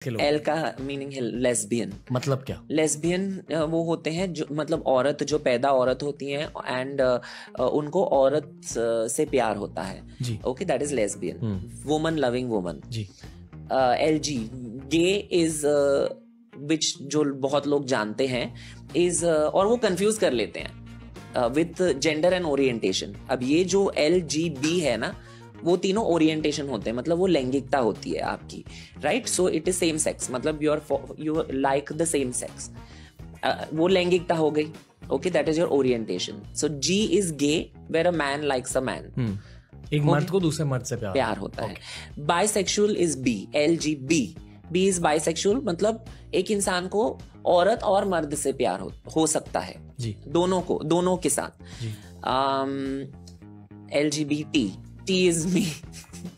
L का meaning है lesbian. मतलब क्या? लेस्बियन वो होते हैं जो मतलब औरत जो पैदा औरत होती हैं एंड उनको औरत से प्यार होता है जी। Okay, that is lesbian, woman loving woman जी। LG गे इज विच जो बहुत लोग जानते हैं इज और वो कंफ्यूज कर लेते हैं विथ जेंडर एंड ओरिएंटेशन। अब ये जो LGB है ना, वो तीनों ओरिएंटेशन होते हैं, मतलब वो लैंगिकता होती है आपकी, right? So it is same sex, मतलब you like the same sex, वो लैंगिकता हो गई okay, that is your orientation. So G is gay where a man likes a man, एक मर्द को दूसरे मर्द से प्यार होता है। Bisexual is B, LGB, B is bisexual, मतलब एक इंसान को औरत और मर्द से प्यार हो सकता है जी, दोनों के साथ जी। LGBT, T is me,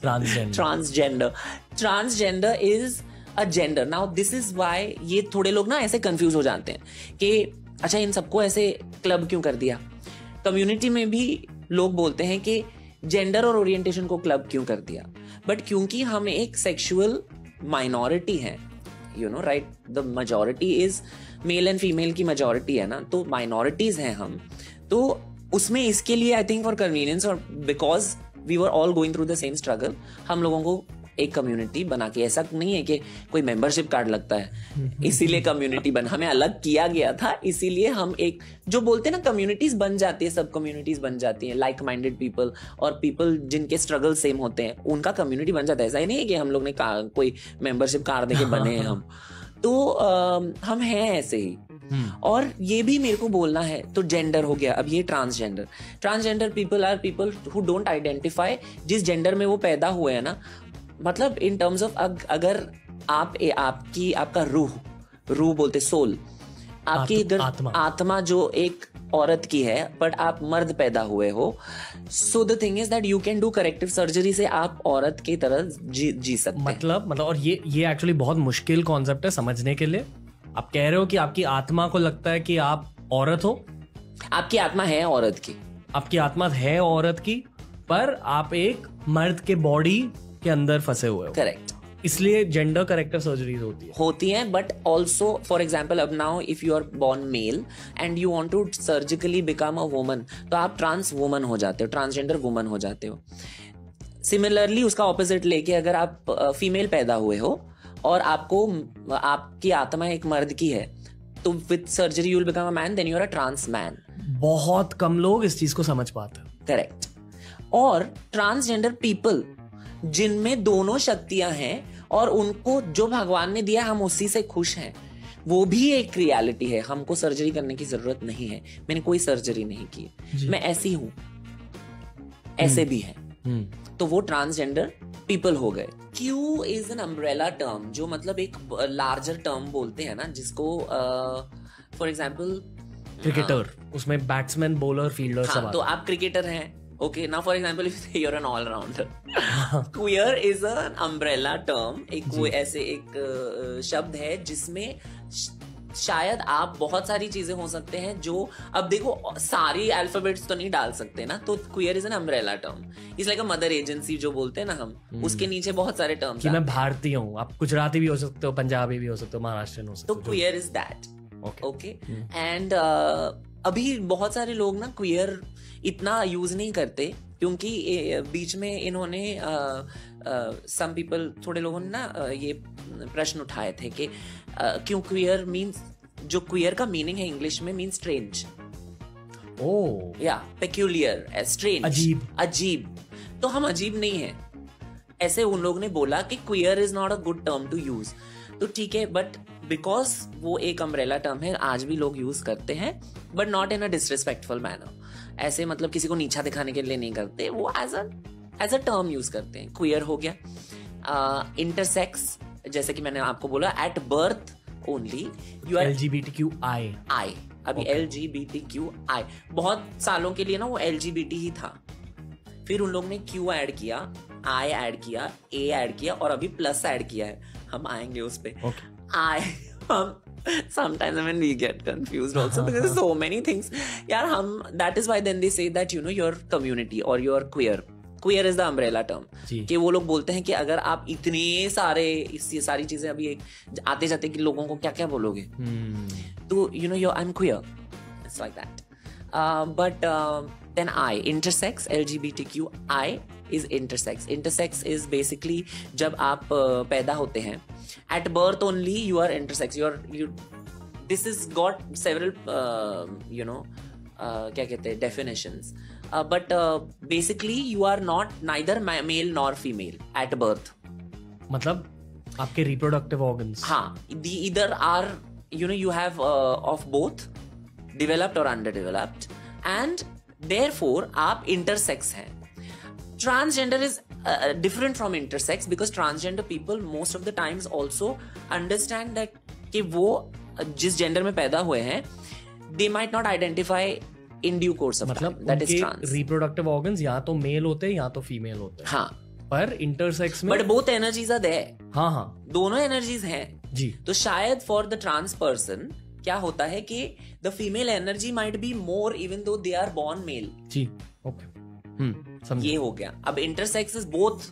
transgender is a gender. Now this is why ये थोड़े लोग ना ऐसे कंफ्यूज हो जाते हैं कि अच्छा इन सबको ऐसे क्लब क्यों कर दिया। कम्युनिटी में भी लोग बोलते हैं कि जेंडर और ओरिएंटेशन को क्लब क्यों कर दिया, बट क्योंकि हम एक सेक्सुअल माइनॉरिटी है, you know right, the majority is male and female की मेजॉरिटी है ना, तो माइनॉरिटीज हैं हम, तो उसमें इसके लिए आई थिंक फॉर कन्वीनियंस और because we were all going through the same struggle, हम लोगों को एक कम्युनिटी बना के, ऐसा नहीं है कि कोई मेंबरशिप कार्ड लगता है इसीलिए कम्युनिटी बना, हमें अलग किया गया था, इसीलिए हम एक जो बोलते हैं ना कम्युनिटीज बन जाती है, सब कम्युनिटीज बन जाती हैं, लाइक माइंडेड पीपल और पीपल जिनके स्ट्रगल सेम होते हैं उनका कम्युनिटी बन जाता है। ऐसा ही नहीं है कि हम लोग ने कोई मेंबरशिप कार्ड देके बने हैं हम, तो हम हैं ऐसे ही। और ये भी मेरे को बोलना है, तो जेंडर हो गया, अब ये transgender people are people who don't identify जिस जेंडर में वो पैदा हुए हैं ना, मतलब इन टर्म्स ऑफ अगर आपका रूह बोलते सोल, आपकी आत्मा जो एक औरत की है बट आप मर्द पैदा हुए हो, so the thing is that you can do corrective surgery से आप औरत की तरह जी सकते हैं। मतलब और ये एक्चुअली बहुत मुश्किल कॉन्सेप्ट है समझने के लिए। आप कह रहे हो कि आपकी आत्मा को लगता है कि आप औरत हो, आपकी आत्मा है औरत की, आपकी आत्मा है औरत की, पर आप एक मर्द के बॉडी के अंदर फंसे हुए हो। करेक्ट, इसलिए जेंडर करेक्टिव सर्जरीज होती है। बट ऑल्सो फॉर एग्जाम्पल अब now if you are born male and you want to surgically become a woman, तो आप ट्रांस वुमन हो जाते हो, ट्रांसजेंडर वुमन हो जाते हो। सिमिलरली उसका ऑपोजिट लेके अगर आप फीमेल पैदा हुए हो और आपकी आत्मा एक मर्द की है, तो with surgery you will become a man, then you are a trans man. बहुत कम लोग इस चीज को समझ पाते हैं। करेक्ट। और ट्रांसजेंडर पीपल जिनमें दोनों शक्तियां हैं और उनको जो भगवान ने दिया हम उसी से खुश हैं, वो भी एक रियलिटी है। हमको सर्जरी करने की जरूरत नहीं है, मैंने कोई सर्जरी नहीं की, मैं ऐसी हूं, ऐसे भी है, तो वो ट्रांसजेंडर पीपल हो गए। Q is an umbrella term, जो मतलब एक लार्जर टर्म बोलते हैं ना, जिसको फॉर एग्जाम्पल क्रिकेटर, उसमें बैट्समैन, बॉलर, फील्डर सब। तो आप क्रिकेटर हैं, okay, now for example if you are an all rounder, queer is an umbrella term, एक वो ऐसे एक शब्द है जिसमें शायद आप बहुत सारी चीजें हो सकते हैं जो, अब देखो सारी अल्फाबेट्स तो नहीं डाल सकते ना, तो queer is an umbrella term, it's like a mother agency जो बोलते हैं ना हम, उसके नीचे बहुत सारे टर्म्स। कि मैं भारतीय हूँ, आप गुजराती भी हो सकते हो, पंजाबी भी हो सकते हो, महाराष्ट्रियन हो सकते हो, तो queer is that. Okay, and अभी बहुत सारे लोग ना क्वियर इतना यूज नहीं करते, क्योंकि बीच में इन्होंने सम पीपल, थोड़े लोगों ने ना ये प्रश्न उठाए थे कि क्यों क्वियर मीन्स, जो क्वियर का मीनिंग है इंग्लिश में मीन्स स्ट्रेंज, या पेक्यूलियर, स्ट्रेंज, अजीब, तो हम अजीब नहीं है, ऐसे उन लोगों ने बोला कि queer is not a good term to use. तो ठीक है, बट बिकॉज वो एक अम्ब्रेला टर्म है, आज भी लोग यूज करते हैं, but not in a disrespectful manner, ऐसे मतलब किसी को नीचा दिखाने के लिए नहीं करते, वो एज अ टर्म यूज करते हैं। क्वियर हो गया। इंटरसेक्स, जैसे कि मैंने आपको बोला, at birth only you are LGBTQI, अभी LGBTQI, बहुत सालों के लिए ना वो LGBT ही था, फिर उन लोग ने Q ऐड किया, I ऐड किया, A ऐड किया, और अभी प्लस ऐड किया है, हम आएंगे उस पे। Sometimes when we get confused also because there's so many things, यार हम, that is why then they say that you know your community or your queer, queer is the umbrella term, जी। कि वो लोग बोलते हैं कि अगर आप इतने सारे ये सारी चीजें अभी एक आते जाते कि लोगों को क्या क्या बोलोगे, तो you know I am queer, it's like that. But then intersex, LGBTQI is intersex. Intersex is basically जब आप पैदा होते हैं, at birth only you are intersex. This has got several क्या कहते हैं definitions. But basically you are not neither male nor female at birth. मतलब आपके reproductive organs. हाँ, either are you have of both, developed or underdeveloped, and therefore आप intersex हैं. Transgender is different from intersex because transgender people most of the times also understand that कि वो जिस gender में पैदा हुए हैं they might not identify in due course of time. That is trans. reproductive organs या तो male होते हैं या तो female होते हैं. हाँ, पर intersex में but both energies are there. हाँ, दोनों energies हैं जी. तो शायद for the trans person क्या होता है कि the female energy might be more even though they are born male. जी, ओके, ये हो गया. अब intersex is both,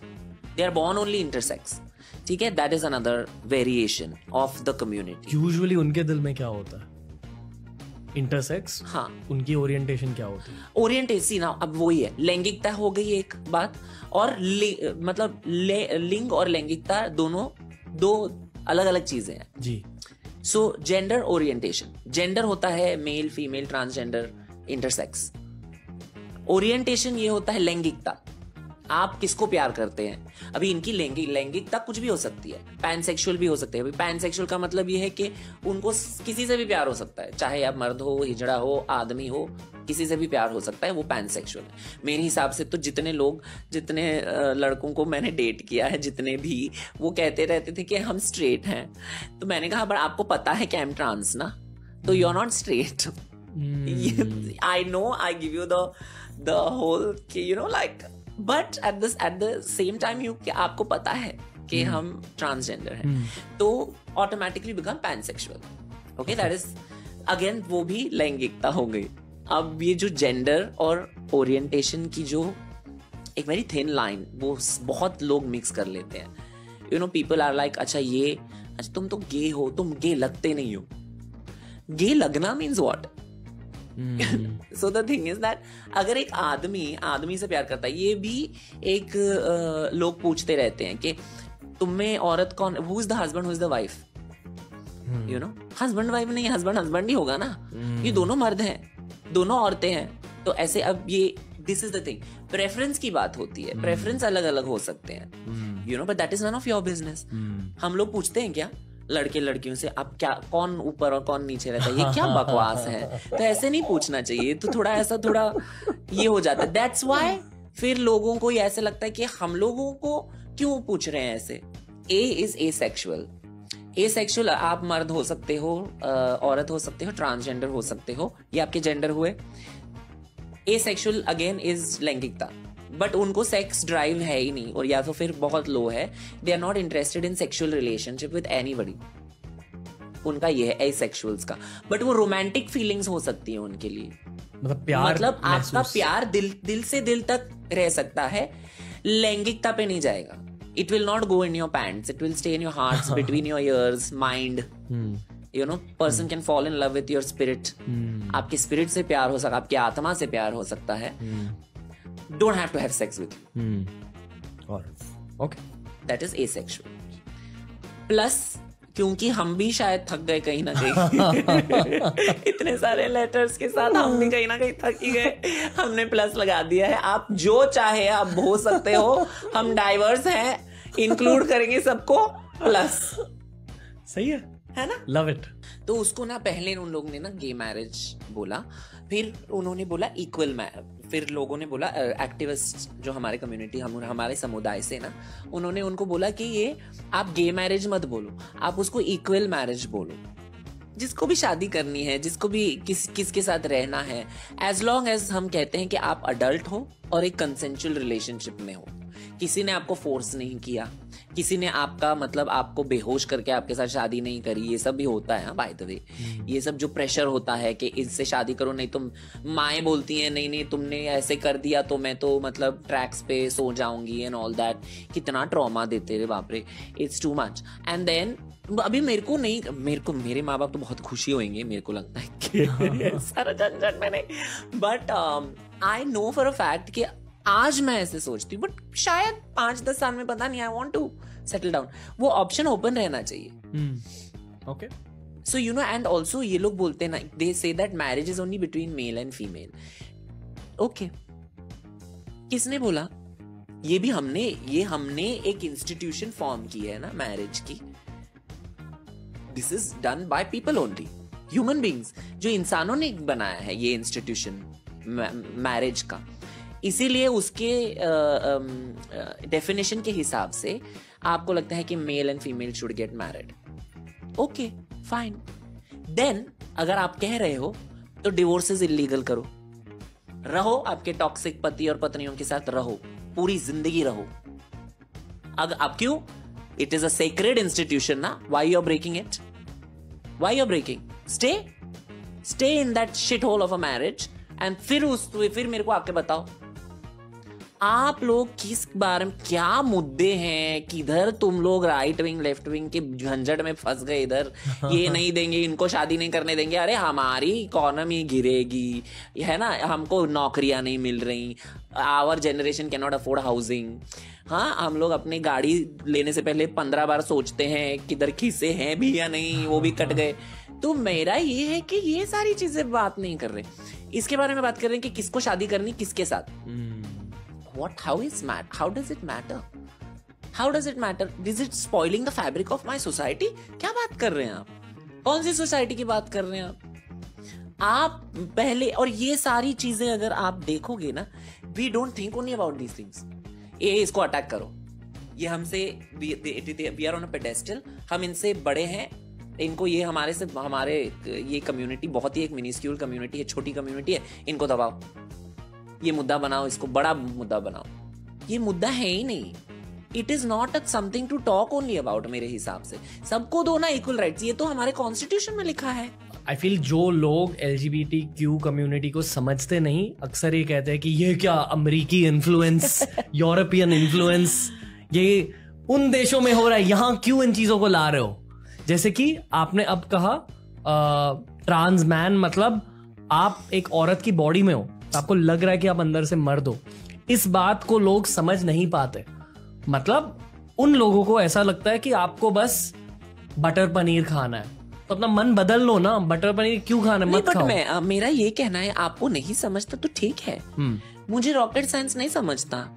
they are born only intersex. ठीक है, that is another variation of the community. Usually उनके दिल में क्या होता है? इंटरसेक्स. हाँ, उनकी ओरिएंटेशन क्या होती है? ओरिएंटेशन ना, अब वही है, लैंगिकता हो गई एक बात, और मतलब लिंग और लैंगिकता दोनों दो अलग अलग चीजें हैं जी. सो जेंडर ओरिएंटेशन, जेंडर होता है male, female, transgender, intersex. Orientation ये होता है लैंगिकता, आप किसको प्यार करते हैं. अभी इनकी लैंगिकता कुछ भी हो सकती है, पैनसेक्सुअल भी हो सकते हैं. अभी पैनसेक्सुअल का मतलब ये है कि उनको किसी से भी प्यार हो सकता है, चाहे आप मर्द हो, हिजड़ा हो, आदमी हो, किसी से भी प्यार हो सकता है, वो पैनसेक्सुअल है. मेरे हिसाब से तो जितने लड़कों को मैंने डेट किया है, जितने भी, वो कहते रहते थे कि हम स्ट्रेट हैं. तो मैंने कहा बट आपको पता है कि आई एम ट्रांस ना, तो you are not straight. I know, I give you the whole like, but at the same time आपको पता है कि हम ट्रांसजेंडर हैं, तो automatically become pansexual. Okay, that is again वो भी लैंगिकता हो गई. अब ये जो जेंडर और ओरिएंटेशन की जो एक वेरी थिन लाइन, वो बहुत लोग मिक्स कर लेते हैं. पीपल आर लाइक, अच्छा तुम तो गे हो, तुम गे लगते नहीं हो. गे लगना means what? So the thing is that अगर एक आदमी से प्यार करता है, ये भी एक लोग पूछते रहते हैं कि तुम में औरत कौन, who is the husband, who is the wife? Husband wife नहीं, हस्बैंड ही होगा ना. ये दोनों मर्द हैं, दोनों औरतें हैं. तो ऐसे अब ये this is the thing, preference की बात होती है. प्रेफरेंस अलग अलग हो सकते हैं, but that is none of your business. हम लोग पूछते हैं क्या लड़के लड़कियों से, आप क्या, कौन ऊपर और कौन नीचे रहता है, ये क्या बकवास है. तो ऐसे नहीं पूछना चाहिए. तो थोड़ा ये हो जाता है. दैट्स व्हाई फिर लोगों को ये ऐसे लगता है कि हम लोगों को क्यों पूछ रहे हैं ऐसे. ए इज एसेक्सुअल. एसेक्सुअल आप मर्द हो सकते हो, औरत हो सकते हो, ट्रांसजेंडर हो सकते हो, ये आपके जेंडर हुए. एसेक्सुअल अगेन इज लैंगिकता, बट उनको सेक्स ड्राइव है ही नहीं, और या तो फिर बहुत लो है. They are not interested in sexual relationship with anybody. उनका ये है एसेक्सुअल्स का. बट वो रोमांटिक फीलिंग्स हो सकती है उनके लिए, मतलब आपका प्यार दिल से दिल तक रह सकता है, लैंगिकता पे नहीं जाएगा. It will not go in your pants, it will stay in your hearts, between your ears, mind. Person can fall in love with your spirit. आपके स्पिरिट से प्यार हो सकता है, आपकी आत्मा से प्यार हो सकता है. Don't have to have sex with you. Okay. That is asexual. Plus, क्योंकि हम भी शायद थक गए कहीं ना कहीं इतने सारे लेटर्स के साथ हम भी कहीं ना कहीं थक ही गए, हमने प्लस लगा दिया है. आप जो चाहे आप हो सकते हो, हम डाइवर्स हैं, इंक्लूड करेंगे सबको, प्लस. सही है ना? Love it. तो उसको ना पहले उन लोगों ने ना गे मैरिज बोला, फिर उन्होंने बोला इक्वल मैरिज, फिर लोगों ने बोला, एक्टिविस्ट जो हमारे कम्युनिटी, हमारे समुदाय से ना, उन्होंने उनको बोला कि ये आप गे मैरिज मत बोलो, आप उसको इक्वल मैरिज बोलो. जिसको भी शादी करनी है, जिसको भी किसके साथ रहना है, एज लॉन्ग एज हम कहते हैं कि आप अडल्ट हो और एक कंसेंचुअल रिलेशनशिप में हो, किसी ने आपको फोर्स नहीं किया, किसी ने आपका मतलब आपको बेहोश करके आपके साथ शादी नहीं करी, ये सब भी होता है बाय द वे। ये सब जो प्रेशर होता है कि इससे शादी करो, नहीं तुम माएँ बोलती हैं नहीं तुमने ऐसे कर दिया तो मैं तो मतलब ट्रैक्स पे सो जाऊंगी एंड ऑल दैट। कितना ट्रॉमा देते रे बाप रे, it's too much. And then अभी मेरे माँ बाप तो बहुत खुशी होंगे, मेरे को लगता है कि सारा झंझट मैंने, but I know for a fact कि आज मैं ऐसे सोचती हूँ, बट शायद 5-10 साल में पता नहीं, I want to settle down. वो ऑप्शन ओपन रहना चाहिए। Okay, so you know, and also ये लोग बोलते हैं ना, they say that marriage is only between male and female. Okay, किसने बोला? ये हमने एक इंस्टीट्यूशन फॉर्म की है ना मैरिज की। This is done by people only, human beings, जो इंसानों ने बनाया है ये इंस्टीट्यूशन मैरिज का। इसीलिए उसके डेफिनेशन के हिसाब से आपको लगता है कि male and female should get married. Okay fine, then अगर आप कह रहे हो तो डिवोर्सेस इलीगल करो, रहो आपके टॉक्सिक पति और पत्नियों के साथ, रहो पूरी जिंदगी रहो। अगर आप क्यों, it is a sacred institution ना, why you are breaking it, why you are breaking, stay in that shithole of a marriage. And फिर मेरे को आके बताओ आप लोग किस बारे में, क्या मुद्दे हैं, किधर तुम लोग राइट विंग लेफ्ट विंग के झंझट में फंस गए, इधर ये नहीं देंगे, इनको शादी नहीं करने देंगे। अरे हमारी इकोनॉमी गिरेगी, है ना, हमको नौकरियां नहीं मिल रही, our generation can not afford housing. हाँ, हम लोग अपनी गाड़ी लेने से पहले 15 बार सोचते हैं किधर खीसे हैं भी या नहीं, वो भी कट गए। तो मेरा ये है कि ये सारी चीजें बात नहीं कर रहे, इसके बारे में बात कर रहे हैं कि किसको शादी करनी, किसके साथ। What? How does it matter? How does it matter? Is it spoiling the fabric of my society? क्या बात कर रहे हैं आप? कौन सी सोसाइटी की बात कर रहे हैं आप पहले। और ये सारी चीजें अगर आप देखोगे ना, we don't think only about these things. ये इसको अटैक करो, ये हमसे, we are on a pedestal, हम इनसे बड़े हैं, इनको ये हमारे ये कम्युनिटी बहुत ही एक मिनिस्क्यूल कम्युनिटी है, छोटी कम्युनिटी है, इनको दबाओ, ये मुद्दा बनाओ, इसको बड़ा मुद्दा बनाओ। ये मुद्दा है ही नहीं, it is not something to talk only about. मेरे हिसाब से सबको दो ना इक्वल राइट्स, ये तो हमारे कॉन्स्टिट्यूशन में लिखा है। आई फील जो लोग LGBTQ कम्युनिटी को समझते नहीं, अक्सर ये कहते हैं कि ये क्या अमेरिकी इन्फ्लुएंस, यूरोपियन इन्फ्लुएंस, ये उन देशों में हो रहा है, यहाँ क्यों इन चीजों को ला रहे हो। जैसे कि आपने अब कहा ट्रांस मैन, मतलब आप एक औरत की बॉडी में हो, आपको लग रहा है कि आप अंदर से मर्द हो। इस बात को लोग समझ नहीं पाते। मतलब उन लोगों को ऐसा लगता है कि आपको बस बटर पनीर खाना है, तो अपना मन बदल लो ना, बटर पनीर क्यों खाना, मत खाओ। मेरा ये कहना है, आपको नहीं समझता तो ठीक है, मुझे रॉकेट साइंस नहीं समझता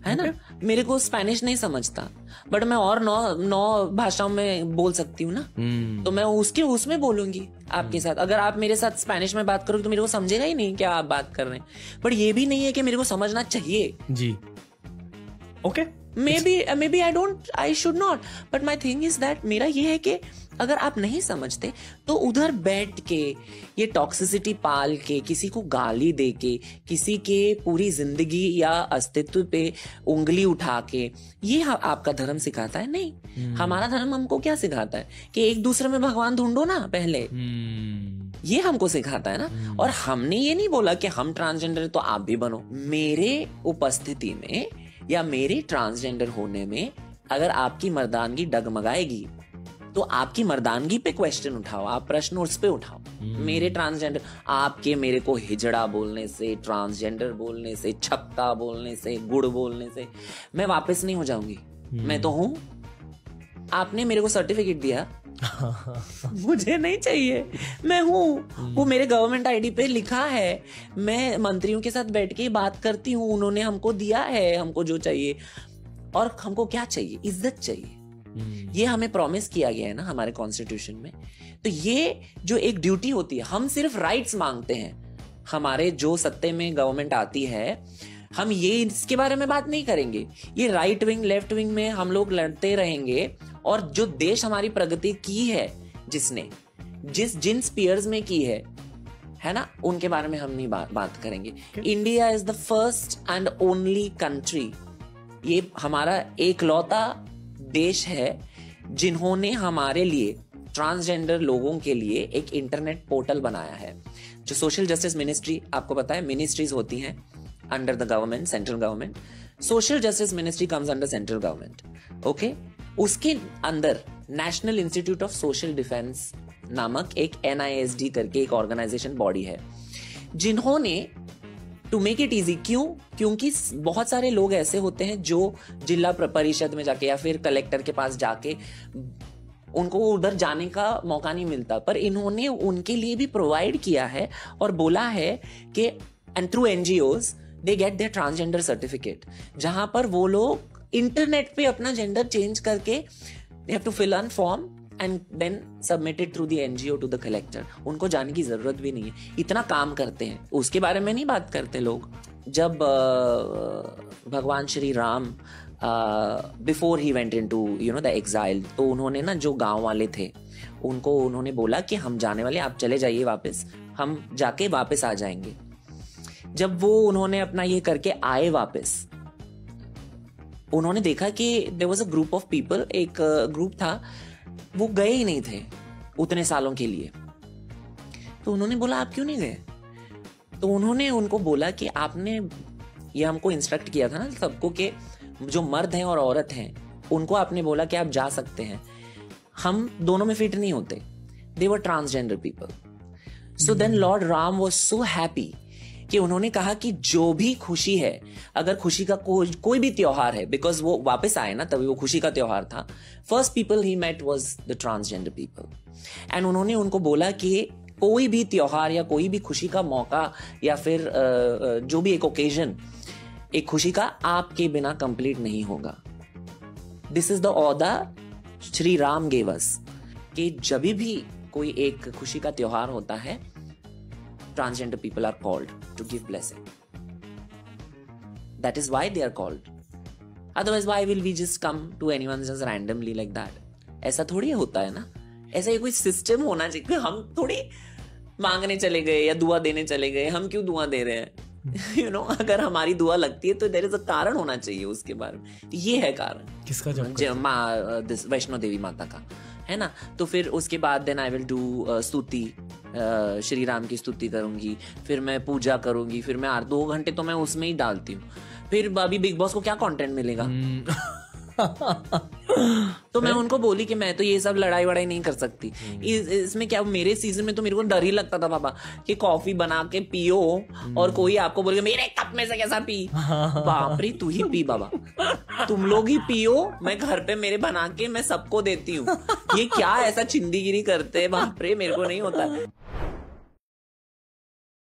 है ना, मेरे को स्पेनिश नहीं समझता, बट मैं और 9 भाषाओं में बोल सकती हूँ ना, तो मैं उसमें बोलूंगी आपके साथ। अगर आप मेरे साथ स्पेनिश में बात करोगे तो मेरे को समझेगा ही नहीं क्या आप बात कर रहे हैं, बट ये भी नहीं है कि मेरे को समझना चाहिए जी। Okay, maybe I should not, but my thing is that मेरा ये है कि अगर आप नहीं समझते तो उधर बैठ के ये टॉक्सिसिटी पाल के, किसी को गाली दे के, किसी के पूरी जिंदगी या अस्तित्व पे उंगली उठा के, ये आपका धर्म सिखाता है? नहीं, हमारा धर्म हमको क्या सिखाता है कि एक दूसरे में भगवान ढूंढो ना पहले, ये हमको सिखाता है ना। और हमने ये नहीं बोला कि हम ट्रांसजेंडर तो आप भी बनो। मेरे उपस्थिति में या मेरे ट्रांसजेंडर होने में अगर आपकी मर्दानगी डगमगाएगी तो आपकी मर्दानगी पे क्वेश्चन उठाओ, आप प्रश्न उस पे उठाओ। मेरे ट्रांसजेंडर, आपके मेरे को हिजड़ा बोलने से, ट्रांसजेंडर बोलने से, छक्का बोलने से, गुड़ बोलने से मैं वापस नहीं हो जाऊंगी। मैं तो हूं, आपने मेरे को सर्टिफिकेट दिया मुझे नहीं चाहिए, मैं हूं, वो मेरे गवर्नमेंट आईडी पे लिखा है, मैं मंत्रियों के साथ बैठ के बात करती हूँ, उन्होंने हमको दिया है हमको जो चाहिए। और हमको क्या चाहिए? इज्जत चाहिए। ये हमें प्रॉमिस किया गया है ना हमारे कॉन्स्टिट्यूशन में। तो ये जो एक ड्यूटी होती है, हम सिर्फ राइट्स मांगते हैं। हमारे जो सत्ते में गवर्नमेंट आती है, हम ये इसके बारे में बात नहीं करेंगे, ये राइट विंग लेफ्ट विंग में हम लोग लड़ते रहेंगे। और जो देश हमारी प्रगति की है, जिसने जिन स्पीयर्स में की है ना, उनके बारे में हम नहीं बात करेंगे। India is the first and only country ये हमारा एकलौता देश है जिन्होंने हमारे लिए ट्रांसजेंडर लोगों के लिए एक इंटरनेट पोर्टल बनाया है। जो सोशल जस्टिस मिनिस्ट्री, आपको पता है मिनिस्ट्रीज होती हैं under the government, central government. Social justice ministry comes under central government, okay. उसके अंदर national institute of social defence नामक एक NISD करके एक ऑर्गेनाइजेशन बॉडी है, जिन्होंने टू मेक इट इजी, क्योंकि बहुत सारे लोग ऐसे होते हैं जो जिला परिषद में जाके या फिर कलेक्टर के पास जाके उनको उधर जाने का मौका नहीं मिलता, पर इन्होंने उनके लिए भी प्रोवाइड किया है और बोला है कि and through NGOs they get their transgender certificate, जहां पर वो लोग इंटरनेट पे अपना जेंडर चेंज करके they have to fill an form and then submitted through the NGO to the collector. उनको जाने की जरूरत भी नहीं है, इतना काम करते हैं। उसके बारे में नहीं बात करते लोग। जब भगवान Shri Ram before he went into the exile, तो उन्होंने ना जो गांव वाले थे उनको उन्होंने बोला कि हम जाने वाले, आप चले जाइए वापस, हम जाके वापस आ जाएंगे। जब वो उन्होंने अपना ये करके आए वापस, उन्होंने देखा कि there was a group of people, एक ग्रुप था, वो गए ही नहीं थे उतने सालों के लिए। तो उन्होंने बोला आप क्यों नहीं गए? तो उन्होंने उनको बोला कि आपने ये हमको इंस्ट्रक्ट किया था ना सबको कि जो मर्द हैं और औरत हैं उनको आपने बोला कि आप जा सकते हैं, हम दोनों में फिट नहीं होते। They were transgender people. So then lord Ram was so happy कि उन्होंने कहा कि जो भी खुशी है, अगर खुशी का कोई भी त्योहार है, बिकॉज वो वापस आए ना तभी वो खुशी का त्योहार था, first people he met was the transgender people. And उन्होंने उनको बोला कि कोई भी त्योहार या कोई भी खुशी का मौका या फिर जो भी एक ओकेजन, एक खुशी का, आपके बिना कंप्लीट नहीं होगा। This is the order Shri Ram gave us कि जब भी कोई एक खुशी का त्योहार होता है, transgender people are called to give blessing. That is why they are called. Otherwise, why will we just come to anyone just randomly like that? ऐसा थोड़ी होता है ना, ऐसा ही कोई सिस्टम होना चाहिए। हम थोड़ी मांगने चले गए या दुआ देने चले गए, हम क्यों दुआ दे रहे हैं? अगर हमारी दुआ लगती है तो देयर इज अ कारण होना चाहिए उसके बारे में। ये है कारण किसका? वैष्णो देवी माता का, है ना। तो फिर उसके बाद देन आई विल डू स्तुति, श्री राम की स्तुति करूंगी, फिर मैं पूजा करूंगी, फिर मैं 2 घंटे तो मैं उसमें ही डालती हूँ। फिर अभी बिग बॉस को क्या कंटेंट मिलेगा? तो मैं उनको बोली कि मैं तो ये सब लड़ाई वड़ाई नहीं कर सकती। इसमें क्या, मेरे सीजन में तो मेरे को डर ही लगता था बाबा कि कॉफी बना के पियो और कोई आपको बोले मेरे कप में से कैसा पी। बाप रे, तू ही पी बाबा, तुम लोग ही पियो, मैं घर पे मेरे बना के मैं सबको देती हूँ। ये क्या ऐसा चिंदीगिरी करते हैं, बाप रे, मेरे को नहीं होता।